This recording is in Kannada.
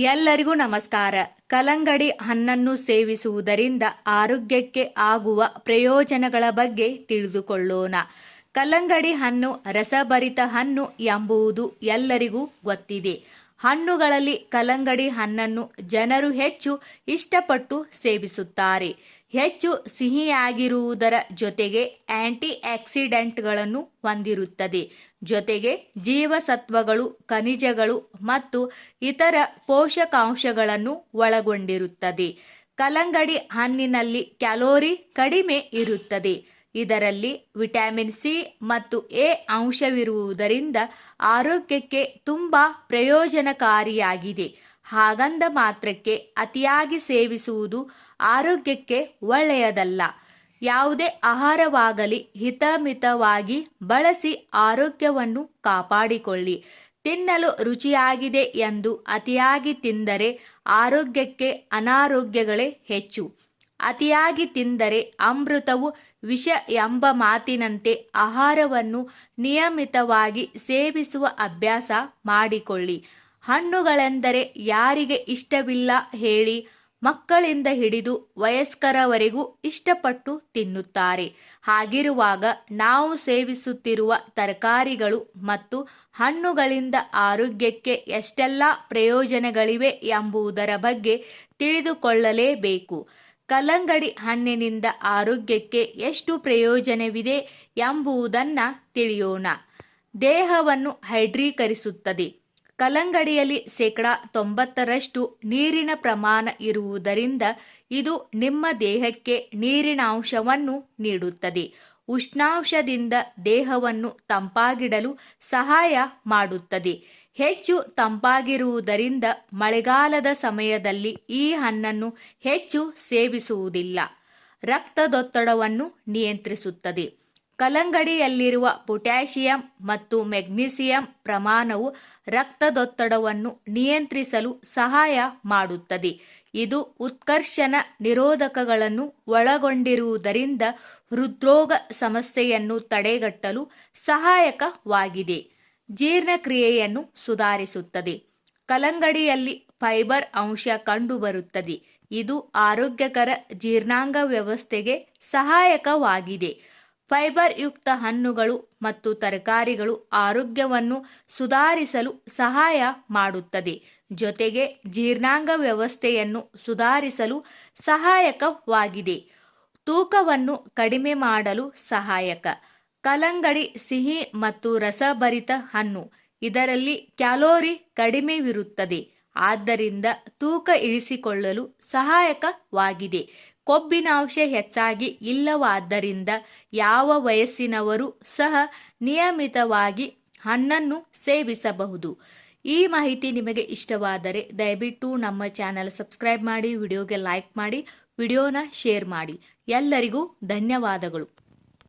ಎಲ್ಲರಿಗೂ ನಮಸ್ಕಾರ. ಕಲ್ಲಂಗಡಿ ಹಣ್ಣನ್ನು ಸೇವಿಸುವುದರಿಂದ ಆರೋಗ್ಯಕ್ಕೆ ಆಗುವ ಪ್ರಯೋಜನಗಳ ಬಗ್ಗೆ ತಿಳಿದುಕೊಳ್ಳೋಣ. ಕಲ್ಲಂಗಡಿ ಹಣ್ಣು ರಸಭರಿತ ಹಣ್ಣು ಎಂಬುದು ಎಲ್ಲರಿಗೂ ಗೊತ್ತಿದೆ. ಹಣ್ಣುಗಳಲ್ಲಿ ಕಲ್ಲಂಗಡಿ ಹಣ್ಣನ್ನು ಜನರು ಹೆಚ್ಚು ಇಷ್ಟಪಟ್ಟು ಸೇವಿಸುತ್ತಾರೆ. ಹೆಚ್ಚು ಸಿಹಿಯಾಗಿರುವುದರ ಜೊತೆಗೆ ಆಂಟಿ ಆಕ್ಸಿಡೆಂಟ್ಗಳನ್ನು ಹೊಂದಿರುತ್ತದೆ. ಜೊತೆಗೆ ಜೀವಸತ್ವಗಳು, ಖನಿಜಗಳು ಮತ್ತು ಇತರ ಪೋಷಕಾಂಶಗಳನ್ನು ಒಳಗೊಂಡಿರುತ್ತದೆ. ಕಲ್ಲಂಗಡಿ ಹಣ್ಣಿನಲ್ಲಿ ಕ್ಯಾಲೋರಿ ಕಡಿಮೆ ಇರುತ್ತದೆ. ಇದರಲ್ಲಿ ವಿಟಮಿನ್ ಸಿ ಮತ್ತು ಎ ಅಂಶವಿರುವುದರಿಂದ ಆರೋಗ್ಯಕ್ಕೆ ತುಂಬ ಪ್ರಯೋಜನಕಾರಿಯಾಗಿದೆ. ಹಾಗಂದ ಮಾತ್ರಕ್ಕೆ ಅತಿಯಾಗಿ ಸೇವಿಸುವುದು ಆರೋಗ್ಯಕ್ಕೆ ಒಳ್ಳೆಯದಲ್ಲ. ಯಾವುದೇ ಆಹಾರವಾಗಲಿ ಹಿತಮಿತವಾಗಿ ಬಳಸಿ ಆರೋಗ್ಯವನ್ನು ಕಾಪಾಡಿಕೊಳ್ಳಿ. ತಿನ್ನಲು ರುಚಿಯಾಗಿದೆ ಎಂದು ಅತಿಯಾಗಿ ತಿಂದರೆ ಆರೋಗ್ಯಕ್ಕೆ ಅನಾರೋಗ್ಯಗಳೇ ಹೆಚ್ಚು. ಅತಿಯಾಗಿ ತಿಂದರೆ ಅಮೃತವು ವಿಷ ಎಂಬ ಮಾತಿನಂತೆ ಆಹಾರವನ್ನು ನಿಯಮಿತವಾಗಿ ಸೇವಿಸುವ ಅಭ್ಯಾಸ ಮಾಡಿಕೊಳ್ಳಿ. ಹಣ್ಣುಗಳೆಂದರೆ ಯಾರಿಗೆ ಇಷ್ಟವಿಲ್ಲ ಹೇಳಿ? ಮಕ್ಕಳಿಂದ ಹಿಡಿದು ವಯಸ್ಕರವರೆಗೂ ಇಷ್ಟಪಟ್ಟು ತಿನ್ನುತ್ತಾರೆ. ಹಾಗಿರುವಾಗ ನಾವು ಸೇವಿಸುತ್ತಿರುವ ತರಕಾರಿಗಳು ಮತ್ತು ಹಣ್ಣುಗಳಿಂದ ಆರೋಗ್ಯಕ್ಕೆ ಎಷ್ಟೆಲ್ಲ ಪ್ರಯೋಜನಗಳಿವೆ ಎಂಬುದರ ಬಗ್ಗೆ ತಿಳಿದುಕೊಳ್ಳಲೇಬೇಕು. ಕಲ್ಲಂಗಡಿ ಹಣ್ಣಿನಿಂದ ಆರೋಗ್ಯಕ್ಕೆ ಎಷ್ಟು ಪ್ರಯೋಜನವಿದೆ ಎಂಬುದನ್ನು ತಿಳಿಯೋಣ. ದೇಹವನ್ನು ಹೈಡ್ರೀಕರಿಸುತ್ತದೆ. ಕಲ್ಲಂಗಡಿಯಲ್ಲಿ 90% ನೀರಿನ ಪ್ರಮಾಣ ಇರುವುದರಿಂದ ಇದು ನಿಮ್ಮ ದೇಹಕ್ಕೆ ನೀರಿನಾಂಶವನ್ನು ನೀಡುತ್ತದೆ. ಉಷ್ಣಾಂಶದಿಂದ ದೇಹವನ್ನು ತಂಪಾಗಿಡಲು ಸಹಾಯ ಮಾಡುತ್ತದೆ. ಹೆಚ್ಚು ತಂಪಾಗಿರುವುದರಿಂದ ಮಳೆಗಾಲದ ಸಮಯದಲ್ಲಿ ಈ ಹಣ್ಣನ್ನು ಹೆಚ್ಚು ಸೇವಿಸುವುದಿಲ್ಲ. ರಕ್ತದೊತ್ತಡವನ್ನು ನಿಯಂತ್ರಿಸುತ್ತದೆ. ಕಲ್ಲಂಗಡಿಯಲ್ಲಿರುವ ಪೊಟ್ಯಾಷಿಯಂ ಮತ್ತು ಮೆಗ್ನೀಸಿಯಂ ಪ್ರಮಾಣವು ರಕ್ತದೊತ್ತಡವನ್ನು ನಿಯಂತ್ರಿಸಲು ಸಹಾಯ ಮಾಡುತ್ತದೆ. ಇದು ಉತ್ಕರ್ಷಣ ನಿರೋಧಕಗಳನ್ನು ಒಳಗೊಂಡಿರುವುದರಿಂದ ಹೃದ್ರೋಗ ಸಮಸ್ಯೆಯನ್ನು ತಡೆಗಟ್ಟಲು ಸಹಾಯಕವಾಗಿದೆ. ಜೀರ್ಣಕ್ರಿಯೆಯನ್ನು ಸುಧಾರಿಸುತ್ತದೆ. ಕಲ್ಲಂಗಡಿಯಲ್ಲಿ ಫೈಬರ್ ಅಂಶ ಕಂಡುಬರುತ್ತದೆ. ಇದು ಆರೋಗ್ಯಕರ ಜೀರ್ಣಾಂಗ ವ್ಯವಸ್ಥೆಗೆ ಸಹಾಯಕವಾಗಿದೆ. ಫೈಬರ್ ಯುಕ್ತ ಹಣ್ಣುಗಳು ಮತ್ತು ತರಕಾರಿಗಳು ಆರೋಗ್ಯವನ್ನು ಸುಧಾರಿಸಲು ಸಹಾಯ ಮಾಡುತ್ತದೆ. ಜೊತೆಗೆ ಜೀರ್ಣಾಂಗ ವ್ಯವಸ್ಥೆಯನ್ನು ಸುಧಾರಿಸಲು ಸಹಾಯಕವಾಗಿದೆ. ತೂಕವನ್ನು ಕಡಿಮೆ ಮಾಡಲು ಸಹಾಯಕ. ಕಲ್ಲಂಗಡಿ ಸಿಹಿ ಮತ್ತು ರಸಭರಿತ ಹಣ್ಣು. ಇದರಲ್ಲಿ ಕ್ಯಾಲೋರಿ ಕಡಿಮೆವಿರುತ್ತದೆ. ಆದ್ದರಿಂದ ತೂಕ ಇಳಿಸಿಕೊಳ್ಳಲು ಸಹಾಯಕವಾಗಿದೆ. ಕೊಬ್ಬಿನಾಂಶ ಹೆಚ್ಚಾಗಿ ಇಲ್ಲವಾದ್ದರಿಂದ ಯಾವ ವಯಸ್ಸಿನವರು ಸಹ ನಿಯಮಿತವಾಗಿ ಹಣ್ಣನ್ನು ಸೇವಿಸಬಹುದು. ಈ ಮಾಹಿತಿ ನಿಮಗೆ ಇಷ್ಟವಾದರೆ ದಯವಿಟ್ಟು ನಮ್ಮ ಚಾನಲ್ ಸಬ್ಸ್ಕ್ರೈಬ್ ಮಾಡಿ, ವಿಡಿಯೋಗೆ ಲೈಕ್ ಮಾಡಿ, ವಿಡಿಯೋನ ಶೇರ್ ಮಾಡಿ. ಎಲ್ಲರಿಗೂ ಧನ್ಯವಾದಗಳು.